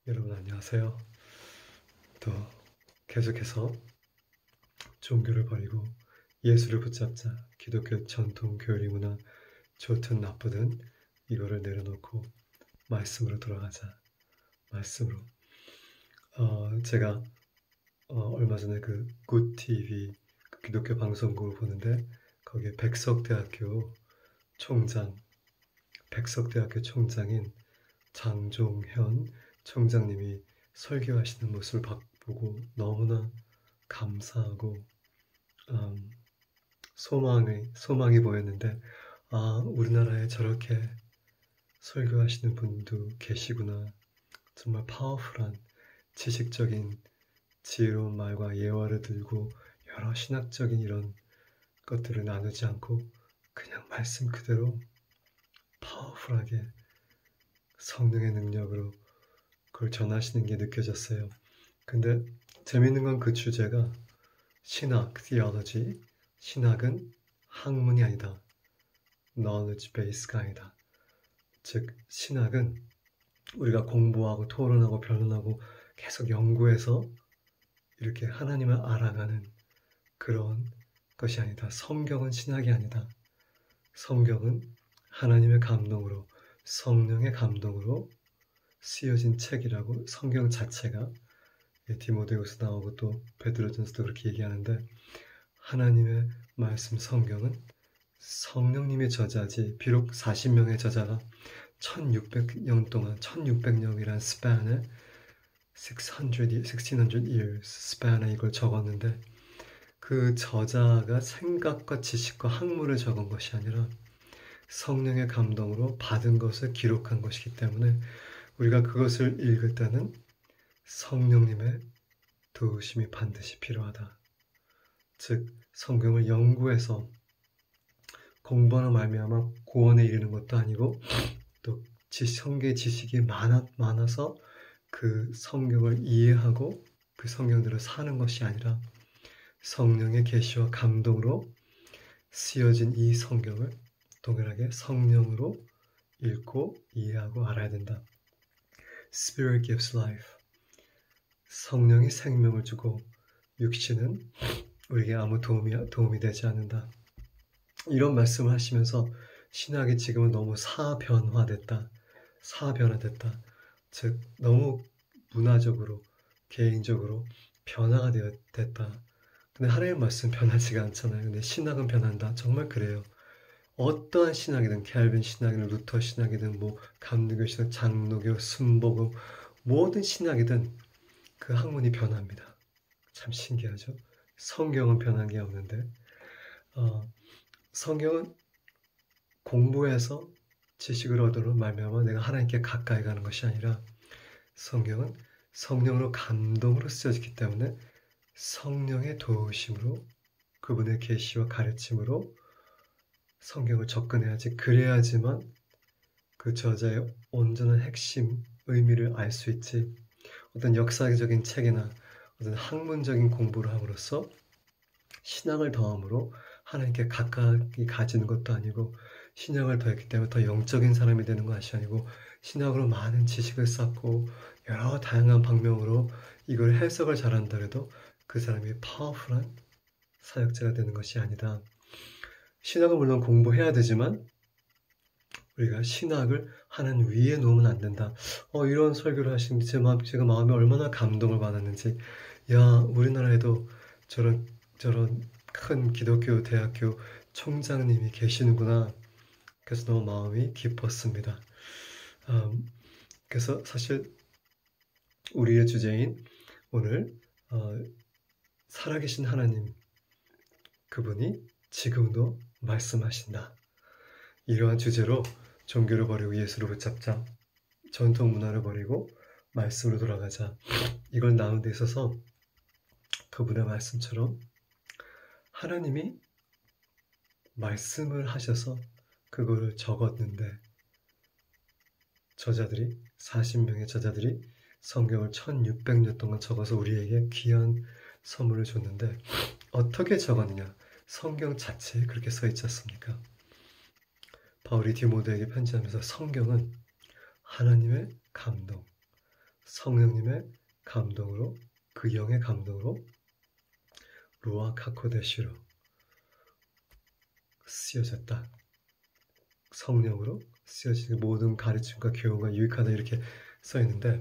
여러분 안녕하세요. 또 계속해서 종교를 버리고 예수를 붙잡자. 기독교 전통 교리 문화 좋든 나쁘든 이거를 내려놓고 말씀으로 돌아가자. 말씀으로. 제가 얼마 전에 그 굿TV 그 기독교 방송국을 보는데 거기에 백석대학교 총장인 장종현 총장님이 설교하시는 모습을 보고 너무나 감사하고 소망이 보였는데, 우리나라에 저렇게 설교하시는 분도 계시구나. 정말 파워풀한 지식적인 지혜로운 말과 예화를 들고 여러 신학적인 이런 것들을 나누지 않고 그냥 말씀 그대로 파워풀하게 성령의 능력으로 그걸 전하시는 게 느껴졌어요. 근데 재밌는 건 그 주제가 신학, theology, 신학은 학문이 아니다. knowledge base가 아니다. 즉 신학은 우리가 공부하고 토론하고 변론하고 계속 연구해서 이렇게 하나님을 알아가는 그런 것이 아니다. 성경은 신학이 아니다. 성경은 하나님의 감동으로, 성령의 감동으로 쓰여진 책이라고. 성경 자체가 디모데후서 나오고 또 베드로전서도 그렇게 얘기하는데, 하나님의 말씀 성경은 성령님의 저자지. 비록 40명의 저자가 1600년 동안 1600년이란 스팬에 1600 years 스팬에 이걸 적었는데, 그 저자가 생각과 지식과 학문을 적은 것이 아니라 성령의 감동으로 받은 것을 기록한 것이기 때문에 우리가 그것을 읽을 때는 성령님의 도우심이 반드시 필요하다. 즉 성경을 연구해서 공부하는 말미암아 구원에 이르는 것도 아니고, 또 성경 지식이 많아서 그 성경을 이해하고 그 성경대로 사는 것이 아니라 성령의 계시와 감동으로 쓰여진 이 성경을 동일하게 성령으로 읽고 이해하고 알아야 된다. Spirit gives life. 성령이 생명을 주고 육신은 우리에게 아무 도움이 되지 않는다. 이런 말씀을 하시면서 신학이 지금은 너무 사변화됐다. 즉 너무 문화적으로, 개인적으로 변화가 됐다. 근데 하나님의 말씀 변하지가 않잖아요. 근데 신학은 변한다. 정말 그래요. 어떠한 신학이든, 켈빈 신학이든, 루터 신학이든, 감리교 신학, 장로교, 순복음, 모든 신학이든 그 학문이 변합니다. 참 신기하죠? 성경은 변한 게 없는데, 성경은 공부해서 지식을 얻으러 말미암아 내가 하나님께 가까이 가는 것이 아니라, 성경은 성령으로 감동으로 쓰여졌기 때문에 성령의 도우심으로, 그분의 계시와 가르침으로 성경을 접근해야지. 그래야지만 그 저자의 온전한 핵심 의미를 알 수 있지. 어떤 역사적인 책이나 어떤 학문적인 공부를 함으로써 신앙을 더함으로 하나님께 가까이 가지는 것도 아니고, 신앙을 더했기 때문에 더 영적인 사람이 되는 것이 아니고, 신학으로 많은 지식을 쌓고 여러 다양한 방면으로 이걸 해석을 잘한다 해도 그 사람이 파워풀한 사역자가 되는 것이 아니다. 신학은 물론 공부해야 되지만 우리가 신학을 하나님 위에 놓으면 안 된다. 이런 설교를 하신 제가 마음에 얼마나 감동을 받았는지. 우리나라에도 저런 큰 기독교 대학교 총장님이 계시는구나. 그래서 너무 마음이 기뻤습니다. 그래서 사실 우리의 주제인 오늘 살아계신 하나님, 그분이 지금도 말씀하신다. 이러한 주제로 종교를 버리고 예수를 붙잡자. 전통 문화를 버리고 말씀으로 돌아가자. 이걸 나눈 데 있어서 그분의 말씀처럼 하나님이 말씀을 하셔서 그거를 적었는데, 40명의 저자들이 성경을 1600년 동안 적어서 우리에게 귀한 선물을 줬는데, 어떻게 적었느냐? 성경 자체에 그렇게 써 있지 않습니까? 바울이 디모데에게 편지하면서 성경은 하나님의 감동, 성령님의 감동으로, 그 영의 감동으로 루아크 하코데시로 쓰여졌다. 성령으로 쓰여진 모든 가르침과 교훈과 유익하다 이렇게 써 있는데,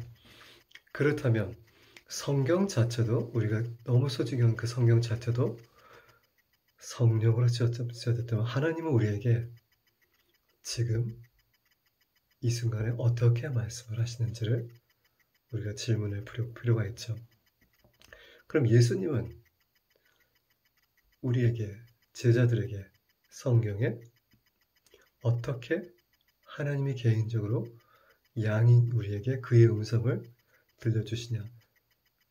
그렇다면 성경 자체도, 우리가 너무 소중히 여긴 그 성경 자체도 성령으로 쓰여졌다면 하나님은 우리에게 지금 이 순간에 어떻게 말씀을 하시는지를 우리가 질문할 필요가 있죠. 그럼 예수님은 우리에게, 제자들에게 성경에 어떻게 하나님이 개인적으로 양인 우리에게 그의 음성을 들려주시냐?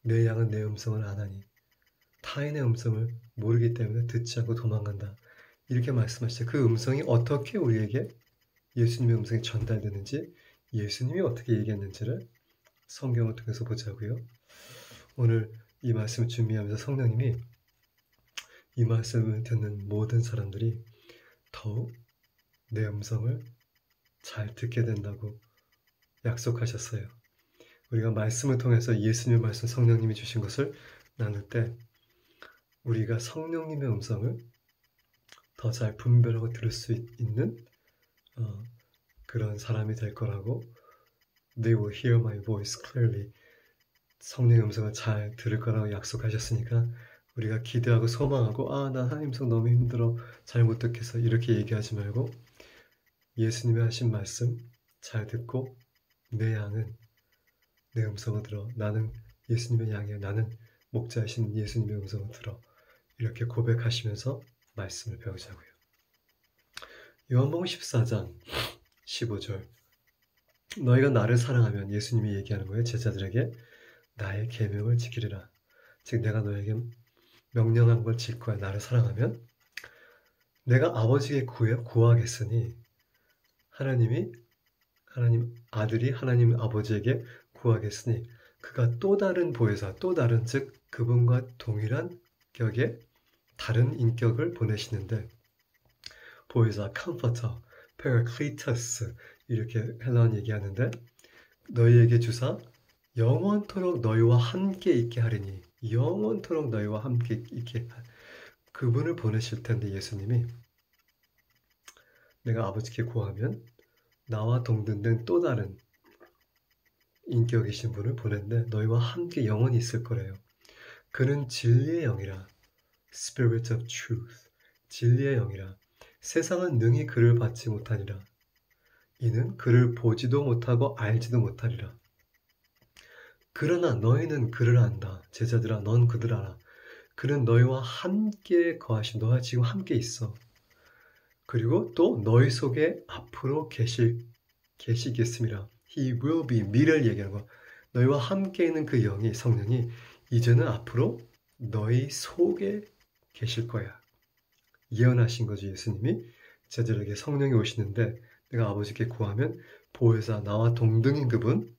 내 양은 내 음성을 아나니 타인의 음성을 모르기 때문에 듣지 않고 도망간다. 이렇게 말씀하시죠. 그 음성이 어떻게 우리에게 예수님의 음성이 전달되는지, 예수님이 어떻게 얘기했는지를 성경을 통해서 보자고요. 오늘 이 말씀을 준비하면서 성령님이 이 말씀을 듣는 모든 사람들이 더욱 내 음성을 잘 듣게 된다고 약속하셨어요. 우리가 말씀을 통해서 예수님의 말씀, 성령님이 주신 것을 나눌 때 우리가 성령님의 음성을 더 잘 분별하고 들을 수 있는 그런 사람이 될 거라고, They will hear my voice clearly, 성령의 음성을 잘 들을 거라고 약속하셨으니까 우리가 기대하고 소망하고 나 하나님 음성 너무 힘들어, 잘 못 듣겠어 이렇게 얘기하지 말고 예수님이 하신 말씀 잘 듣고 내 양은 내 음성을 들어, 나는 예수님의 양이야, 나는 목자이신 예수님의 음성을 들어, 이렇게 고백하시면서 말씀을 배우자고요. 요한복음 14장 15절, 너희가 나를 사랑하면, 예수님이 얘기하는 거예요. 제자들에게 나의 계명을 지키리라. 즉 내가 너에게 명령한 걸 지킬 거야. 나를 사랑하면 내가 아버지께 구하겠으니, 하나님 아들이 하나님 아버지에게 구하겠으니 그가 또 다른 보혜사, 또 다른, 즉 그분과 동일한 격의 다른 인격을 보내시는데, 보혜사, 컴포터, 페라클리토스 이렇게 헬라어는 얘기하는데, 너희에게 주사 영원토록 너희와 함께 있게 하리니, 영원토록 너희와 함께 있게 그분을 보내실 텐데, 예수님이 내가 아버지께 구하면 나와 동등된 또 다른 인격이신 분을 보냈는데 너희와 함께 영원히 있을 거래요. 그는 진리의 영이라, Spirit of Truth, 진리의 영이라. 세상은 능히 그를 받지 못하니라. 이는 그를 보지도 못하고 알지도 못하리라. 그러나 너희는 그를 안다. 제자들아, 넌 그들 알아. 그는 너희와 함께 거하신, 너와 지금 함께 있어. 그리고 또 너희 속에 앞으로 계시겠습니다. He will be, 미래를 얘기하는 거. 너희와 함께 있는 그 영이, 성령이 이제는 앞으로 너희 속에 계실 거야. 예언하신 거죠. 예수님이 제자들에게 성령이 오시는데 내가 아버지께 구하면 보혜사, 나와 동등인 그분,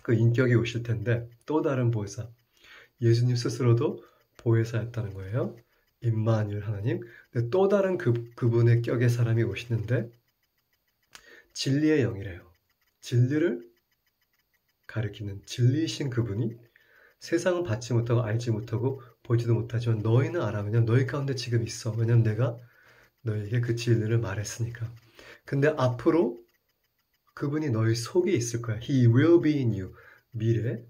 그 인격이 오실 텐데, 또 다른 보혜사, 예수님 스스로도 보혜사였다는 거예요. 임마누엘 하나님, 또 다른 그분의 격의 사람이 오시는데 진리의 영이래요. 진리를 가리키는 진리이신 그분이 세상은 받지 못하고 알지 못하고 보지도 못하지만 너희는 알아. 왜냐면 너희 가운데 지금 있어. 왜냐면 내가 너희에게 그 진리를 말했으니까. 근데 앞으로 그분이 너희 속에 있을 거야. He will be in you. 미래,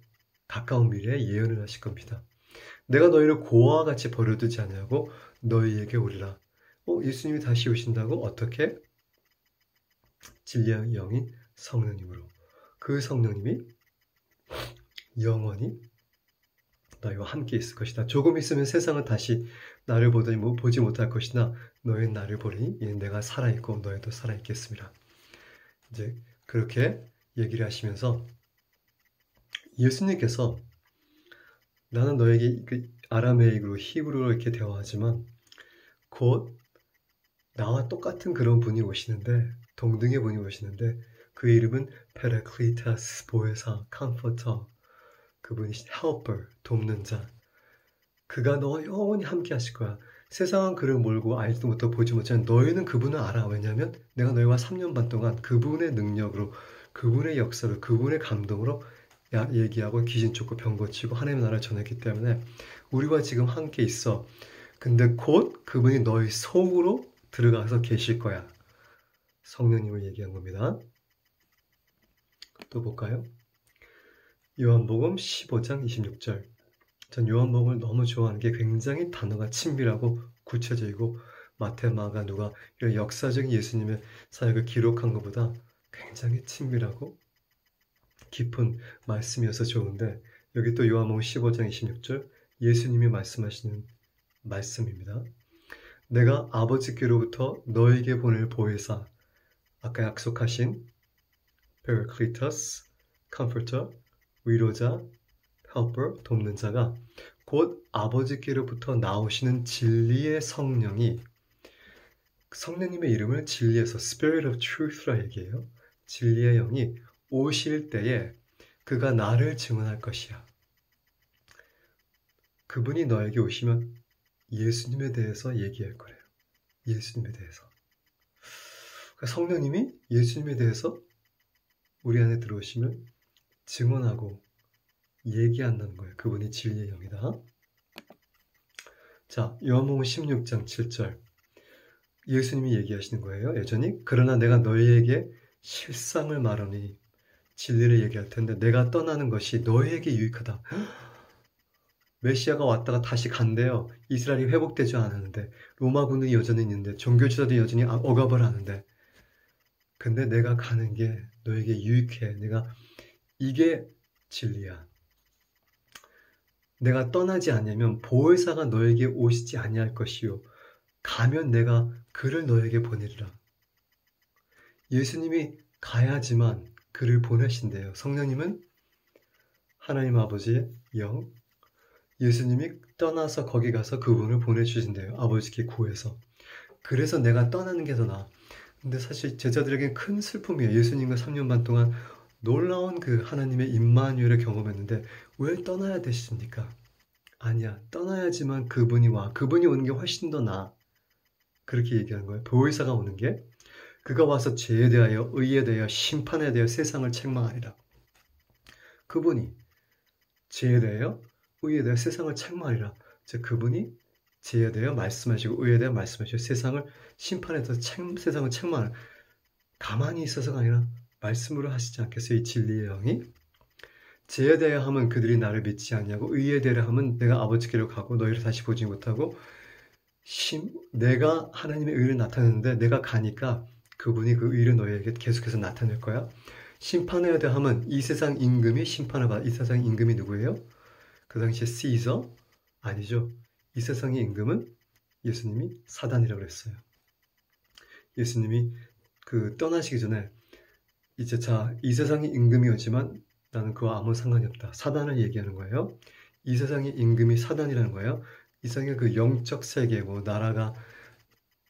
가까운 미래에 예언을 하실 겁니다. 내가 너희를 고아와 같이 버려두지 않냐고 너희에게 오리라. 예수님이 다시 오신다고? 어떻게? 진리의 영인 성령님으로. 그 성령님이 영원히 너희와 함께 있을 것이다. 조금 있으면 세상은 다시 나를 보지 못할 것이나 너희는 나를 보리니 이는 내가 살아있고 너희도 살아있겠습니다. 이제 그렇게 얘기를 하시면서 예수님께서 나는 너에게 아람에이크로 히브리어로 이렇게 대화하지만 곧 나와 똑같은 그런 분이 오시는데, 동등의 분이 오시는데 그의 이름은 페라클리타스, 보혜사, 컴포터, 그분이 helper, 돕는 자. 그가 너와 영원히 함께 하실 거야. 세상은 그를 몰고 알지도 못하고 보지 못하지만 너희는 그분을 알아. 왜냐하면 내가 너희와 3년 반 동안 그분의 능력으로, 그분의 역사로, 그분의 감동으로 얘기하고 귀신 쫓고 병 고치고 하나님의 나라를 전했기 때문에 우리와 지금 함께 있어. 근데 곧 그분이 너희 속으로 들어가서 계실 거야. 성령님을 얘기한 겁니다. 또 볼까요? 요한복음 15장 26절. 전 요한복음을 너무 좋아하는 게 굉장히 단어가 친밀하고 구체적이고 마태, 마가, 누가 이런 역사적인 예수님의 사역을 기록한 것보다 굉장히 친밀하고 깊은 말씀이어서 좋은데 여기 또 요한복음 15장 26절 예수님이 말씀하시는 말씀입니다. 내가 아버지께로부터 너에게 보낼 보혜사, 아까 약속하신 Paracletus, Comforter, 위로자, Helper, 돕는 자가 곧 아버지께로부터 나오시는 진리의 성령이 성령님의 이름을 진리에서 Spirit of Truth라 얘기해요. 진리의 영이 오실 때에 그가 나를 증언할 것이야. 그분이 너에게 오시면 예수님에 대해서 얘기할 거래요. 예수님에 대해서. 그러니까 성령님이 예수님에 대해서 우리 안에 들어오시면 증언하고 얘기한다는 거예요. 그분이 진리의 영이다. 자, 요한복음 16장 7절. 예수님이 얘기하시는 거예요. 여전히 그러나 내가 너희에게 실상을 말하니 진리를 얘기할 텐데 내가 떠나는 것이 너희에게 유익하다. 메시아가 왔다가 다시 간대요. 이스라엘이 회복되지 않았는데 로마군이 여전히 있는데 종교지도도 여전히 억압을 하는데 근데 내가 가는 게 너에게 유익해. 이게 진리야. 내가 떠나지 않으면 보혜사가 너에게 오시지 아니할 것이요. 가면 내가 그를 너에게 보내리라. 예수님이 가야지만 그를 보내신대요. 성령님은 하나님 아버지의 영, 예수님이 떠나서 거기 가서 그분을 보내주신대요. 아버지께 구해서. 그래서 내가 떠나는 게 더 나아. 근데 사실 제자들에게는 큰 슬픔이에요. 예수님과 3년 반 동안 놀라운 그 하나님의 임마누엘을 경험했는데 왜 떠나야 되십니까? 아니야. 떠나야지만 그분이 와. 그분이 오는 게 훨씬 더 나아. 그렇게 얘기하는 거예요. 보혜사가 오는 게 그가 와서 죄에 대하여 의에 대하여 심판에 대하여 세상을 책망하리라. 그분이 죄에 대하여 의에 대하여 세상을 책망하리라. 즉 그분이 죄에 대하여 말씀하시고 의에 대하여 말씀하시고 세상을 심판에 대해서 세상을 책망하는 가만히 있어서가 아니라 말씀으로 하시지 않겠어요? 이 진리의 영이 죄에 대하여 하면 그들이 나를 믿지 않냐고 의에 대하여 하면 내가 아버지께로 가고 너희를 다시 보지 못하고 내가 하나님의 의를 나타내는데 내가 가니까 그분이 그 의를 너희에게 계속해서 나타낼 거야. 심판해야 돼 하면 이 세상 임금이 심판을 받아. 이 세상 임금이 누구예요? 그 당시에 시저? 아니죠. 이 세상의 임금은 예수님이 사단이라고 그랬어요. 예수님이 떠나시기 전에 이제 이 세상의 임금이 오지만 나는 그와 아무 상관이 없다. 사단을 얘기하는 거예요. 이 세상의 임금이 사단이라는 거예요. 이 세상의 그 영적 세계고 나라가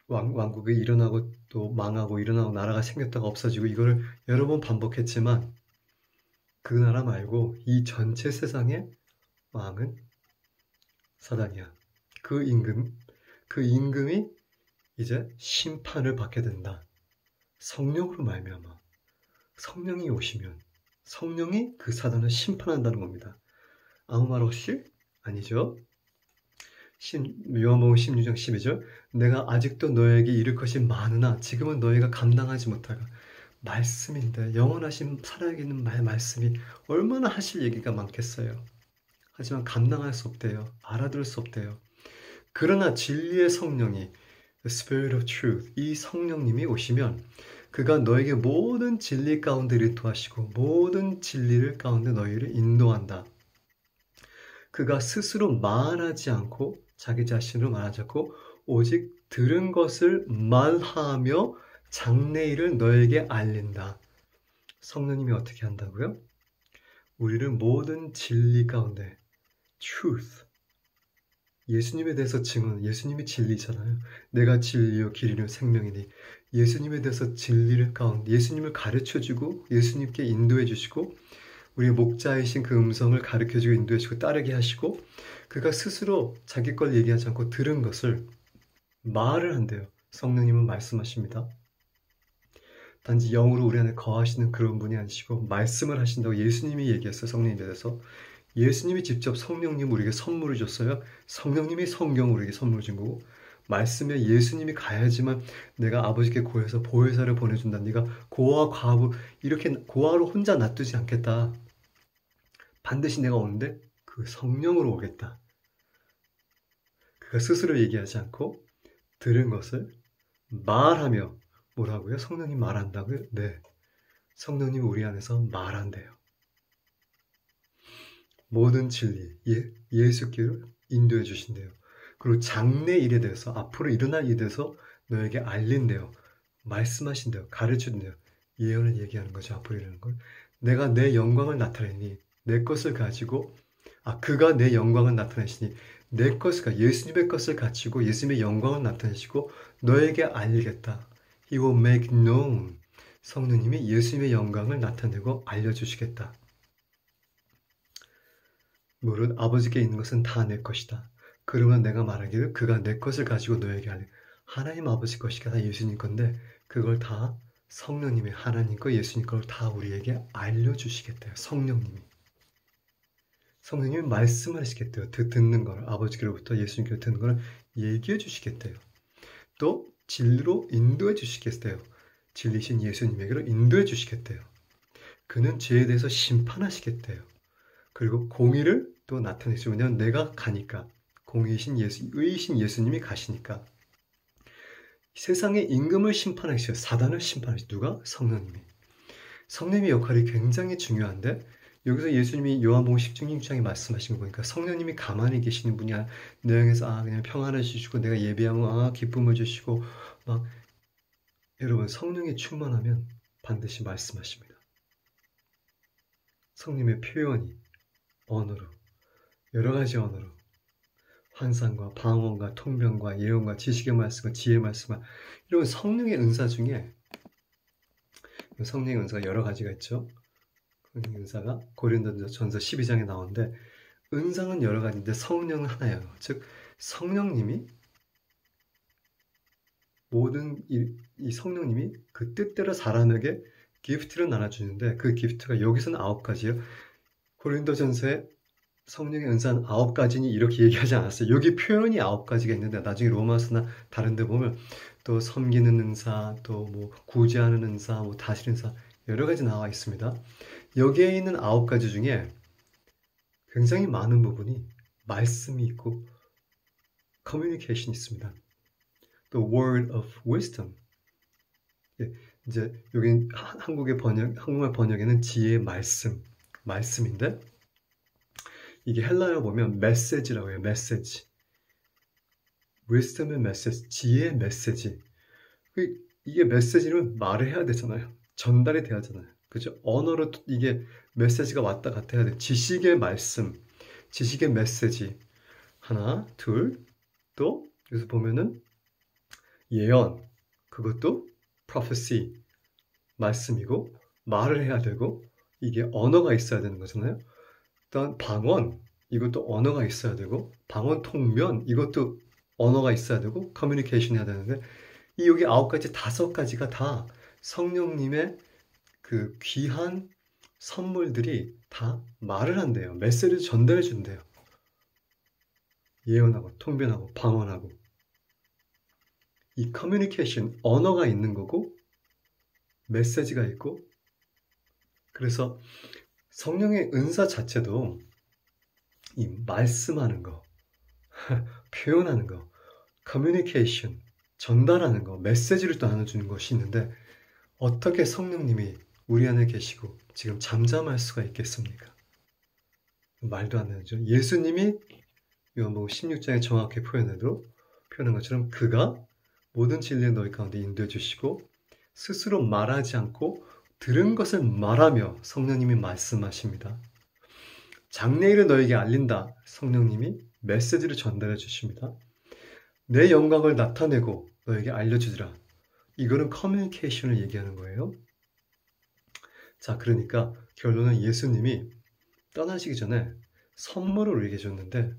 왕국이 일어나고 또 망하고 일어나고 나라가 생겼다가 없어지고 이거를 여러 번 반복했지만 그 나라 말고 이 전체 세상의 왕은 사단이야. 그 임금이 이제 심판을 받게 된다. 성령으로 말미암아. 성령이 오시면 성령이 그 사단을 심판한다는 겁니다. 아무 말 없이? 아니죠. 요한복음 16장 12절 내가 아직도 너에게 이를 것이 많으나 지금은 너희가 감당하지 못하가 말씀인데 영원하신 살아있는 말씀이 얼마나 하실 얘기가 많겠어요. 하지만 감당할 수 없대요. 알아들을 수 없대요. 그러나 진리의 성령이 The Spirit of Truth 이 성령님이 오시면 그가 너에게 모든 진리 가운데 일토하시고 모든 진리를 가운데 너희를 인도한다. 그가 스스로 말하지 않고 자기 자신으로 말하지 않고 오직 들은 것을 말하며 장래일을 너에게 알린다. 성령님이 어떻게 한다고요? 우리를 모든 진리 가운데 truth 예수님에 대해서 증언, 예수님이 진리잖아요. 내가 진리요 길이요 생명이니 예수님에 대해서 진리를 가운데 예수님을 가르쳐주고 예수님께 인도해 주시고 우리의 목자이신 그 음성을 가르쳐주고 인도해주고 따르게 하시고 그가 스스로 자기 걸 얘기하지 않고 들은 것을 말을 한대요. 성령님은 말씀하십니다. 단지 영으로 우리 안에 거하시는 그런 분이 아니시고 말씀을 하신다고 예수님이 얘기했어요. 성령님에 대해서. 예수님이 직접 성령님 우리에게 선물을 줬어요. 성령님이 성경을 우리에게 선물 준 거고 말씀에 예수님이 가야지만 내가 아버지께 고해서 보혜사를 보내준다. 네가 고아와 과부 이렇게 고아로 혼자 놔두지 않겠다. 반드시 내가 오는데 그 성령으로 오겠다. 그가 스스로 얘기하지 않고 들은 것을 말하며 뭐라고요? 성령님 말한다고요? 네. 성령님 우리 안에서 말한대요. 모든 진리, 예수께로 인도해 주신대요. 그리고 장래 일에 대해서 앞으로 일어날 일에 대해서 너에게 알린대요. 말씀하신대요. 가르쳐준대요. 예언을 얘기하는 거죠. 앞으로 일어나는 걸. 내가 내 영광을 나타내니 내 것을 가지고 그가 내 영광을 나타내시니 내 것을 예수님의 것을 가지고 예수님의 영광을 나타내시고 너에게 알리겠다. He will make known. 성령님이 예수님의 영광을 나타내고 알려주시겠다. 물은 아버지께 있는 것은 다 내 것이다. 그러면 내가 말하기를 그가 내 것을 가지고 너에게 알리. 하나님 아버지 것이가 다 예수님 건데 그걸 다 성령님이 하나님 거 예수님 걸 다 우리에게 알려주시겠대요. 성령님이. 성령님이 말씀을 하시겠대요. 듣는 걸 아버지께로부터 예수님께로 듣는 걸 얘기해 주시겠대요. 또 진리로 인도해 주시겠대요. 진리신 예수님에게로 인도해 주시겠대요. 그는 죄에 대해서 심판하시겠대요. 그리고 공의를 또 나타내시면 내가 가니까 공의신 의이신 예수님이 가시니까 세상의 임금을 심판하시죠. 사단을 심판하시죠. 누가? 성령님이. 성령님의 역할이 굉장히 중요한데 여기서 예수님이 요한복음 16장에 말씀하신 거 보니까 성령님이 가만히 계시는 분이 내 영에서 그냥 평안을 주시고 내가 예배하면 기쁨을 주시고 막 여러분 성령이 충만하면 반드시 말씀하십니다. 성령님의 표현이 언어로 여러 가지 언어로 환상과 방언과 통변과 예언과 지식의 말씀과 지혜의 말씀과 이런 성령의 은사 중에 성령의 은사가 여러 가지가 있죠. 은사가 고린도전서 12장에 나오는데 은사는 여러 가지인데 성령은 하나예요. 즉 성령님이 모든 이 성령님이 그 뜻대로 사람에게 기프트를 나눠주는데 그 기프트가 여기서는 9가지예요. 고린도전서에 성령의 은사는 9가지니 이렇게 얘기하지 않았어요. 여기 표현이 9가지가 있는데 나중에 로마서나 다른 데 보면 또 섬기는 은사, 또 뭐 구제하는 은사, 뭐 다스리는 은사 여러 가지 나와 있습니다. 여기에 있는 9가지 중에 굉장히 많은 부분이 말씀이 있고 커뮤니케이션이 있습니다. 또 word of wisdom. 이제 여기 한국말 번역에는 지혜의 말씀인데 이게 헬라어로 보면 메시지라고 해요. 메시지. wisdom의 메시지, 지혜의 메시지. 이게 메시지는 말을 해야 되잖아요. 전달이 돼야 하잖아요. 그죠? 언어로 이게 메시지가 왔다 갔다 해야 돼. 지식의 말씀, 지식의 메시지. 하나, 둘, 또 여기서 보면은 예언, 그것도 prophecy, 말씀이고 말을 해야 되고 이게 언어가 있어야 되는 거잖아요. 일단 방언, 이것도 언어가 있어야 되고 방언 통변, 이것도 언어가 있어야 되고 커뮤니케이션 해야 되는데 이 여기 9가지, 5가지가 다 성령님의 그 귀한 선물들이 다 말을 한대요. 메시지를 전달해 준대요. 예언하고 통변하고 방언하고 이 커뮤니케이션, 언어가 있는 거고 메시지가 있고 그래서 성령의 은사 자체도 이 말씀하는 거, 표현하는 거, 커뮤니케이션, 전달하는 거, 메시지를 또 나눠주는 것이 있는데 어떻게 성령님이 우리 안에 계시고 지금 잠잠할 수가 있겠습니까? 말도 안 되죠. 예수님이 요한복음 16장에 정확히 표현한 것처럼 그가 모든 진리의 너희 가운데 인도해 주시고 스스로 말하지 않고 들은 것을 말하며 성령님이 말씀하십니다. 장래일을 너에게 알린다. 성령님이 메시지를 전달해 주십니다. 내 영광을 나타내고 너에게 알려주리라. 이거는 커뮤니케이션을 얘기하는 거예요. 자, 그러니까 결론은 예수님이 떠나시기 전에 선물을 우리에게 줬는데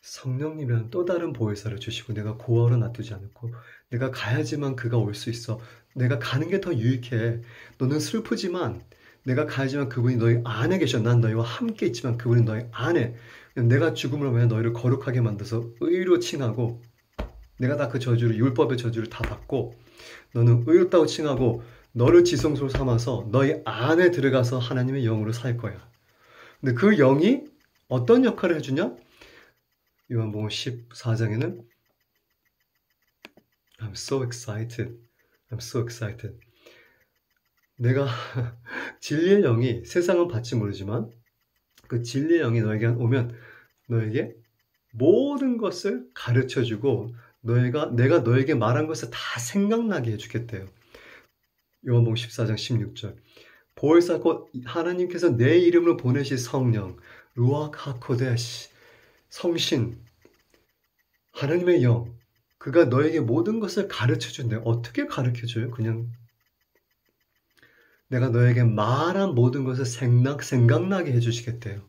성령님이라는 또 다른 보혜사를 주시고 내가 고아로 놔두지 않고 내가 가야지만 그가 올 수 있어. 내가 가는 게 더 유익해. 너는 슬프지만 내가 가야지만 그분이 너희 안에 계셔. 난 너희와 함께 있지만 그분이 너희 안에. 내가 죽음을 위해 너희를 거룩하게 만들어서 의로 칭하고 내가 다 그 저주를 율법의 저주를 다 받고 너는 의롭다고 칭하고 너를 지성소로 삼아서 너희 안에 들어가서 하나님의 영으로 살 거야. 근데 그 영이 어떤 역할을 해주냐? 요한복음 14장에는 I'm so excited. I'm so excited. 내가 진리의 영이 세상은 받지 모르지만 그 진리의 영이 너에게 오면 너에게 모든 것을 가르쳐주고 내가 너에게 말한 것을 다 생각나게 해주겠대요. 요한복음 14장 16절. 보혜사 곧 하나님께서 내 이름으로 보내신 성령 루아크 하코데시 성신 하나님의 영 그가 너에게 모든 것을 가르쳐준대. 어떻게 가르쳐줘요? 그냥 내가 너에게 말한 모든 것을 생각나게 해주시겠대요.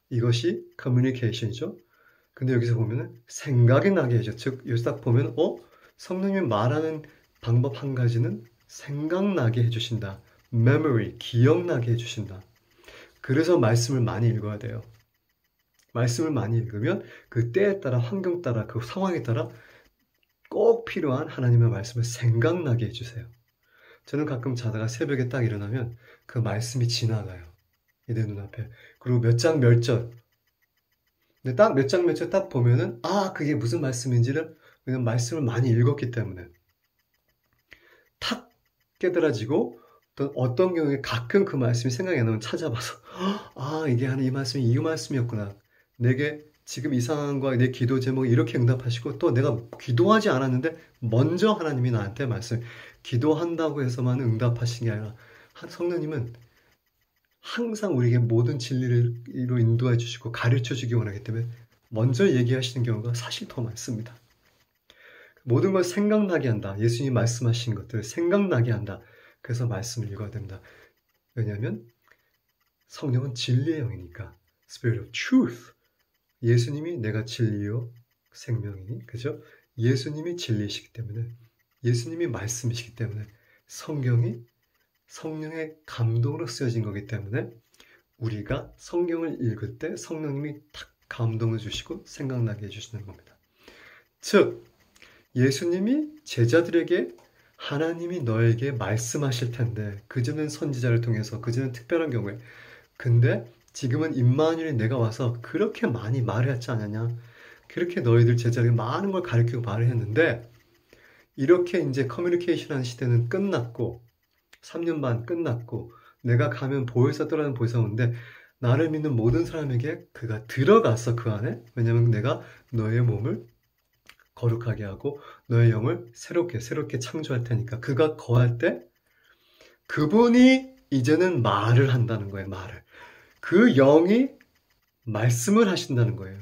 이것이 커뮤니케이션이죠. 근데 여기서 보면은 생각이 나게 해줘. 즉 여기서 딱 보면 성령님이 말하는 방법 한 가지는 생각나게 해주신다. memory, 기억나게 해주신다. 그래서 말씀을 많이 읽어야 돼요. 말씀을 많이 읽으면 그 때에 따라 환경 따라 그 상황에 따라 꼭 필요한 하나님의 말씀을 생각나게 해주세요. 저는 가끔 자다가 새벽에 딱 일어나면 그 말씀이 지나가요. 내 눈앞에. 그리고 몇 장 몇 절. 근데 딱 몇 장 몇 절 딱 보면은 그게 무슨 말씀인지를 그냥 말씀을 많이 읽었기 때문에 탁 깨달아지고 또 어떤 경우에 가끔 그 말씀이 생각이 안 나면 찾아봐서 이게 이 말씀이 이 말씀이었구나. 내게 지금 이 상황과 내 기도 제목이 이렇게 응답하시고 또 내가 기도하지 않았는데 먼저 하나님이 나한테 기도한다고 해서만 응답하신 게 아니라 성령님은 항상 우리에게 모든 진리로 인도해 주시고 가르쳐 주기 원하기 때문에 먼저 얘기하시는 경우가 사실 더 많습니다. 모든 걸 생각나게 한다. 예수님이 말씀하신 것들을 생각나게 한다. 그래서 말씀을 읽어야 됩니다. 왜냐하면 성령은 진리의 영이니까 Spirit of Truth. 예수님이 내가 진리요 생명이니 그죠? 예수님이 진리이시기 때문에 예수님이 말씀이시기 때문에 성령의 감동으로 쓰여진 거기 때문에 우리가 성경을 읽을 때 성령님이 탁 감동을 주시고 생각나게 해주시는 겁니다. 즉 예수님이 제자들에게 하나님이 너에게 말씀하실 텐데 그전엔 선지자를 통해서 그전엔 특별한 경우에 근데 지금은 임마누엘이 내가 와서 그렇게 많이 말을 했지 않느냐 그렇게 너희들 제자들에게 많은 걸 가르치고 말을 했는데 이렇게 이제 커뮤니케이션 하는 시대는 끝났고 3년 반 끝났고 내가 가면 보혜사 떠나는 보혜사 오는데 나를 믿는 모든 사람에게 그가 들어가서 그 안에 왜냐하면 내가 너의 몸을 거룩하게 하고 너의 영을 새롭게 창조할 테니까 그가 거할 때 그분이 이제는 말을 한다는 거예요. 그 영이 말씀을 하신다는 거예요.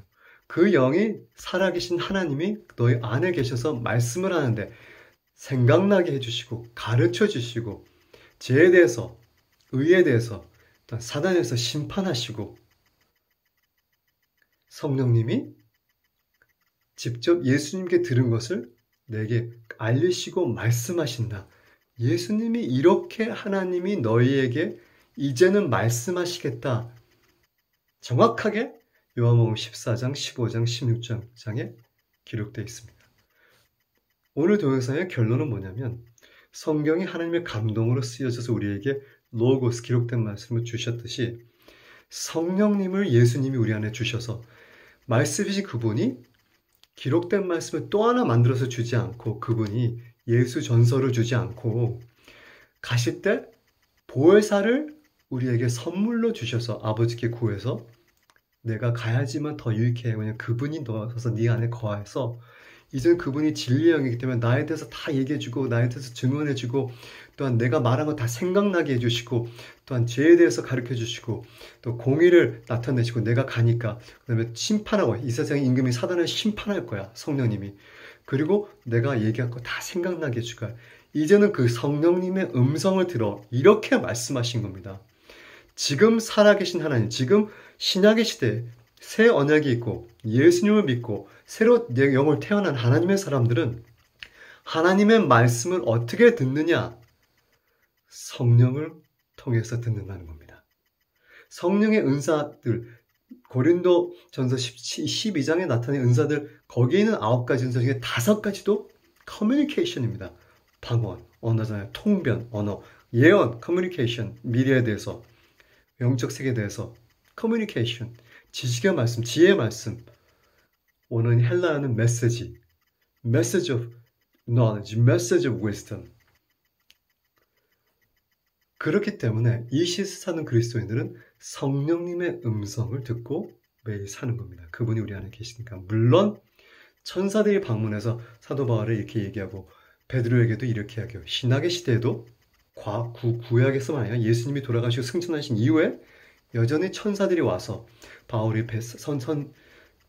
그 영이 살아계신 하나님이 너희 안에 계셔서 말씀을 하는데 생각나게 해주시고 가르쳐 주시고 죄에 대해서 의에 대해서 사단에 대해서 심판하시고 성령님이 직접 예수님께 들은 것을 내게 알리시고 말씀하신다. 예수님이 이렇게 하나님이 너희에게 이제는 말씀하시겠다. 정확하게 요한복음 14장, 15장, 16장에 기록되어 있습니다. 오늘 동영상의 결론은 뭐냐면 성경이 하나님의 감동으로 쓰여져서 우리에게 로고스 기록된 말씀을 주셨듯이 성령님을 예수님이 우리 안에 주셔서 말씀이신 그분이 기록된 말씀을 또 하나 만들어서 주지 않고 그분이 예수 전서를 주지 않고 가실 때 보혜사를 우리에게 선물로 주셔서 아버지께 구해서 내가 가야지만 더 유익해. 왜냐면 그분이 넣어서 네 안에 거해서 이제는 그분이 진리의 영이기 때문에 나에 대해서 다 얘기해주고 나에 대해서 증언해주고 또한 내가 말한 거 다 생각나게 해주시고 또한 죄에 대해서 가르쳐주시고 또 공의를 나타내시고 내가 가니까 그 다음에 심판하고 이 세상의 임금이 사단을 심판할 거야. 성령님이. 그리고 내가 얘기한 거 다 생각나게 해줄 거야. 이제는 그 성령님의 음성을 들어 이렇게 말씀하신 겁니다. 지금 살아계신 하나님, 지금 신약의 시대에 새 언약이 있고 예수님을 믿고 새로 내 영을 태어난 하나님의 사람들은 하나님의 말씀을 어떻게 듣느냐? 성령을 통해서 듣는다는 겁니다. 성령의 은사들, 고린도전서 12장에 나타낸 은사들, 거기에 있는 9가지 은사 중에 5가지도 커뮤니케이션입니다. 방언, 언어잖아요. 통변, 언어, 예언, 커뮤니케이션, 미래에 대해서, 영적 세계에 대해서 커뮤니케이션, 지식의 말씀, 지혜의 말씀, 원어인 헬라어는 메시지, message of knowledge, message of wisdom. 그렇기 때문에 이 시대에 사는 그리스도인들은 성령님의 음성을 듣고 매일 사는 겁니다. 그분이 우리 안에 계시니까. 물론 천사들이 방문해서 사도 바울을 이렇게 얘기하고 베드로에게도 이렇게 얘기해요. 신약의 시대에도 구약에서만 아니라 예수님이 돌아가시고 승천하신 이후에 여전히 천사들이 와서 바울이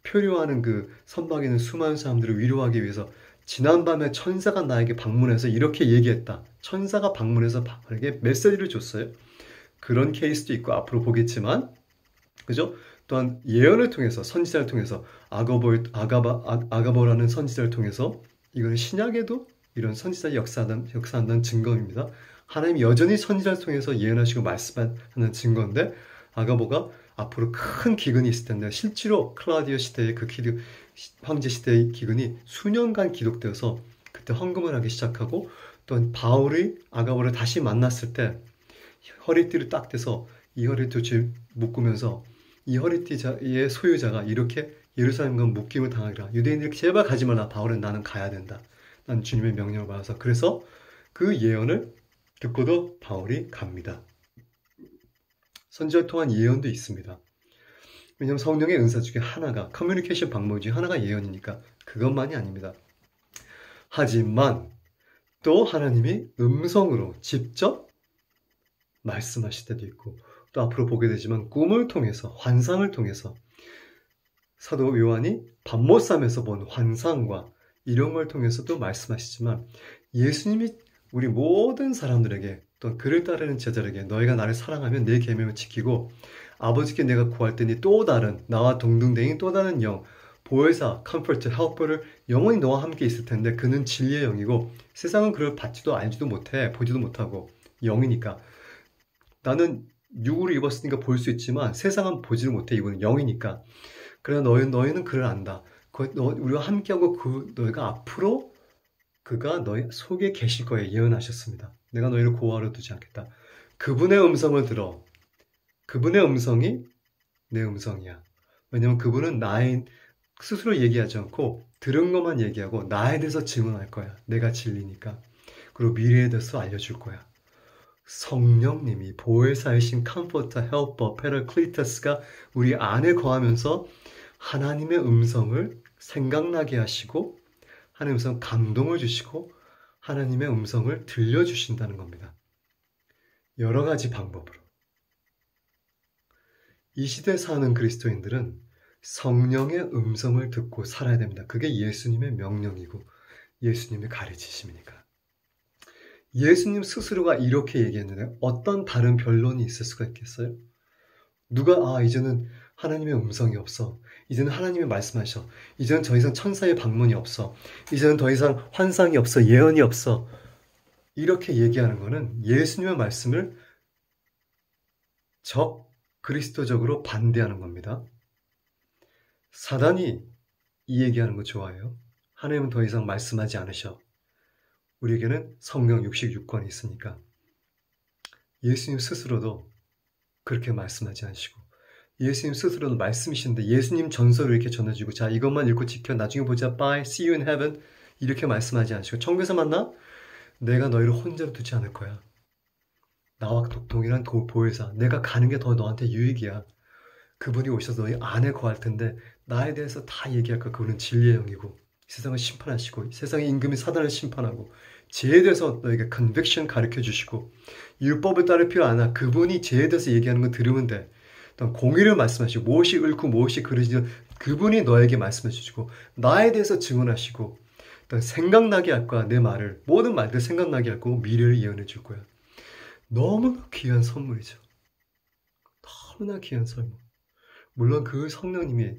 표류하는 그 선박에 있는 수많은 사람들을 위로하기 위해서 지난밤에 천사가 나에게 방문해서 이렇게 얘기했다. 천사가 방문해서 바울에게 메시지를 줬어요. 그런 케이스도 있고 앞으로 보겠지만, 그죠? 또한 예언을 통해서, 선지자를 통해서, 아가보라는 선지자를 통해서, 이거는 신약에도 이런 선지자가 역사한다는 증거입니다. 하나님이 여전히 선지자를 통해서 예언하시고 말씀하는 증거인데, 아가보가 앞으로 큰 기근이 있을 텐데, 실제로 클라우디오 시대의 그 황제 시대의 기근이 수년간 기록되어서 그때 헌금을 하기 시작하고, 또한 바울이 아가보를 다시 만났을 때 허리띠를 딱 대서 이 허리띠를 묶으면서 이 허리띠의 소유자가 이렇게 예루살렘과 묶임을 당하리라. 유대인들이 제발 가지 말라. 바울은 나는 가야 된다. 난 주님의 명령을 받아서. 그래서 그 예언을 듣고도 바울이 갑니다. 선지자를 통한 예언도 있습니다. 왜냐하면 성령의 은사 중에 하나가, 커뮤니케이션 방법 중에 하나가 예언이니까 그것만이 아닙니다. 하지만 또 하나님이 음성으로 직접 말씀하실 때도 있고, 또 앞으로 보게 되지만 꿈을 통해서, 환상을 통해서, 사도 요한이 밤못삼에서 본 환상과 이런 걸 통해서도 말씀하시지만, 예수님이 우리 모든 사람들에게, 또 그를 따르는 제자들에게 너희가 나를 사랑하면 내 계명을 지키고 아버지께 내가 구할 때니 또 다른, 나와 동등되인 또 다른 영, 보혜사, 컴포터, 헬퍼를 영원히 너와 함께 있을 텐데 그는 진리의 영이고 세상은 그를 받지도 알지도 못해, 보지도 못하고 영이니까. 나는 육으로 입었으니까 볼 수 있지만 세상은 보지를 못해. 이거는 영이니까. 그러나 너희는 그를 안다. 우리와 함께하고 너희가 앞으로 그가 너희 속에 계실 거에 예언하셨습니다. 내가 너희를 고아로 두지 않겠다. 그분의 음성을 들어. 그분의 음성이 내 음성이야. 왜냐하면 그분은 나의 스스로 얘기하지 않고 들은 것만 얘기하고 나에 대해서 증언할 거야. 내가 진리니까. 그리고 미래에 대해서 알려줄 거야. 성령님이 보혜사이신 컴포터, 헬퍼, 페라클리토스가 우리 안에 거하면서 하나님의 음성을 생각나게 하시고 하나님의 음성 감동을 주시고 하나님의 음성을 들려주신다는 겁니다. 여러 가지 방법으로. 이 시대에 사는 그리스도인들은 성령의 음성을 듣고 살아야 됩니다. 그게 예수님의 명령이고 예수님의 가르치심이니까. 예수님 스스로가 이렇게 얘기했는데 어떤 다른 변론이 있을 수가 있겠어요? 누가 이제는 하나님의 음성이 없어. 이제는 하나님이 말씀하셔. 이제는 더 이상 천사의 방문이 없어. 이제는 더 이상 환상이 없어. 예언이 없어. 이렇게 얘기하는 것은 예수님의 말씀을 그리스도적으로 반대하는 겁니다. 사단이 이 얘기하는 거 좋아해요. 하나님은 더 이상 말씀하지 않으셔. 우리에게는 성령 66권이 있으니까. 예수님 스스로도 그렇게 말씀하지 않으시고 예수님 스스로도 말씀이신데 예수님 전서를 이렇게 전해주고 자 이것만 읽고 지켜 나중에 보자 bye see you in heaven 이렇게 말씀하지 않으시고 천국에서 만나? 내가 너희를 혼자로 두지 않을 거야. 나와 동일한 보혜사 내가 가는 게 더 너한테 유익이야. 그분이 오셔서 너희 안에 거할 텐데 나에 대해서 다 얘기할 거야. 그분은 진리의 영이고 세상을 심판하시고 세상의 임금이 사단을 심판하고 죄에 대해서 너에게 conviction 가르쳐 주시고 율법을 따를 필요 안 하. 그분이 죄에 대해서 얘기하는 거 들으면 돼. 또 공의를 말씀하시고 무엇이 옳고 무엇이 그르지 그분이 너에게 말씀해 주시고 나에 대해서 증언하시고 또 생각나게 할 거야. 내 말을 모든 말들 생각나게 할 거고 미래를 예언해 줄 거야. 너무나 귀한 선물이죠. 너무나 귀한 선물. 물론 그 성령님이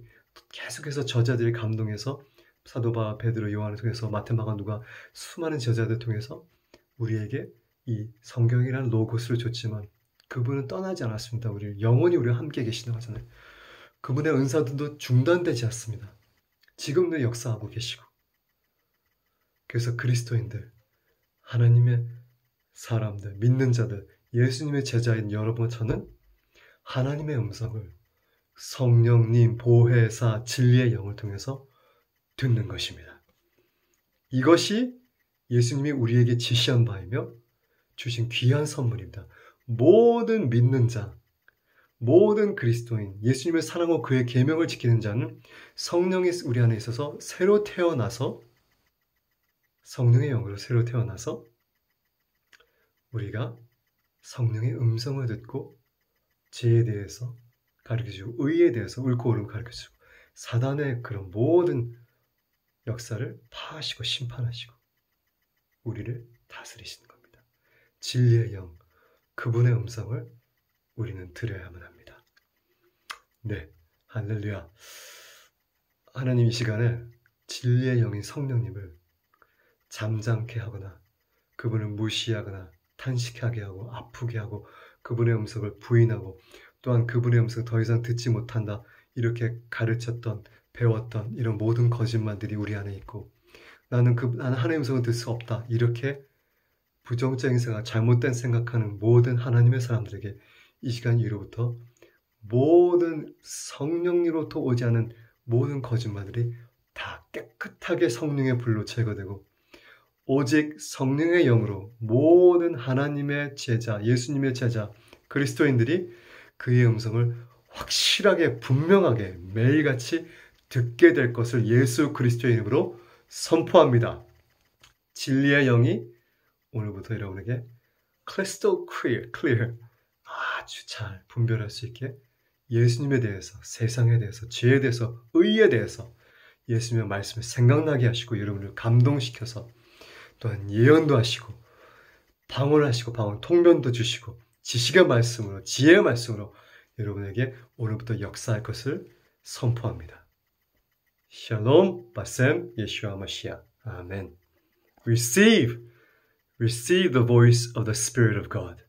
계속해서 저자들이 감동해서 사도 바울, 베드로, 요한을 통해서 마태, 마가, 누가 수많은 저자들 통해서 우리에게 이 성경이라는 로고스를 줬지만 그분은 떠나지 않았습니다. 영원히 우리와 함께 계시다고 하잖아요. 그분의 은사들도 중단되지 않습니다. 지금도 역사하고 계시고. 그래서 그리스도인들, 하나님의 사람들, 믿는 자들, 예수님의 제자인 여러분, 저는 하나님의 음성을 성령님, 보혜사, 진리의 영을 통해서 듣는 것입니다. 이것이 예수님이 우리에게 지시한 바이며 주신 귀한 선물입니다. 모든 믿는 자, 모든 그리스도인, 예수님을 사랑하고 그의 계명을 지키는 자는 성령이 우리 안에 있어서 새로 태어나서 성령의 영으로 새로 태어나서 우리가 성령의 음성을 듣고 죄에 대해서 가르쳐주고 의에 대해서 옳고 그름을 가르쳐주고 사단의 그런 모든 역사를 파하시고 심판하시고 우리를 다스리시는 겁니다. 진리의 영, 그분의 음성을 우리는 들어야만 합니다. 네, 할렐루야. 하나님 이 시간에 진리의 영인 성령님을 잠잠케 하거나 그분을 무시하거나 탄식하게 하고 아프게 하고 그분의 음성을 부인하고 또한 그분의 음성을 더 이상 듣지 못한다 이렇게 가르쳤던 배웠던 이런 모든 거짓말들이 우리 안에 있고 나는 하나님의 음성을 들을 수 없다 이렇게 부정적인 생각, 잘못된 생각하는 모든 하나님의 사람들에게 이 시간 이후로부터 모든 성령으로부터 오지 않은 모든 거짓말들이 다 깨끗하게 성령의 불로 제거되고 오직 성령의 영으로 모든 하나님의 제자, 예수님의 제자, 그리스도인들이 그의 음성을 확실하게 분명하게 매일같이 듣게 될 것을 예수 그리스도의 이름으로 선포합니다. 진리의 영이 오늘부터 여러분에게 crystal clear 아주 잘 분별할 수 있게 예수님에 대해서, 세상에 대해서, 죄에 대해서, 의에 대해서 예수님의 말씀을 생각나게 하시고 여러분을 감동시켜서 또한 예언도 하시고 방언하시고 방언 통변도 주시고 지식의 말씀으로 지혜의 말씀으로 여러분에게 오늘부터 역사할 것을 선포합니다. 샬롬 바셈 예슈아 마시아 아멘. Receive the voice of the Spirit of God.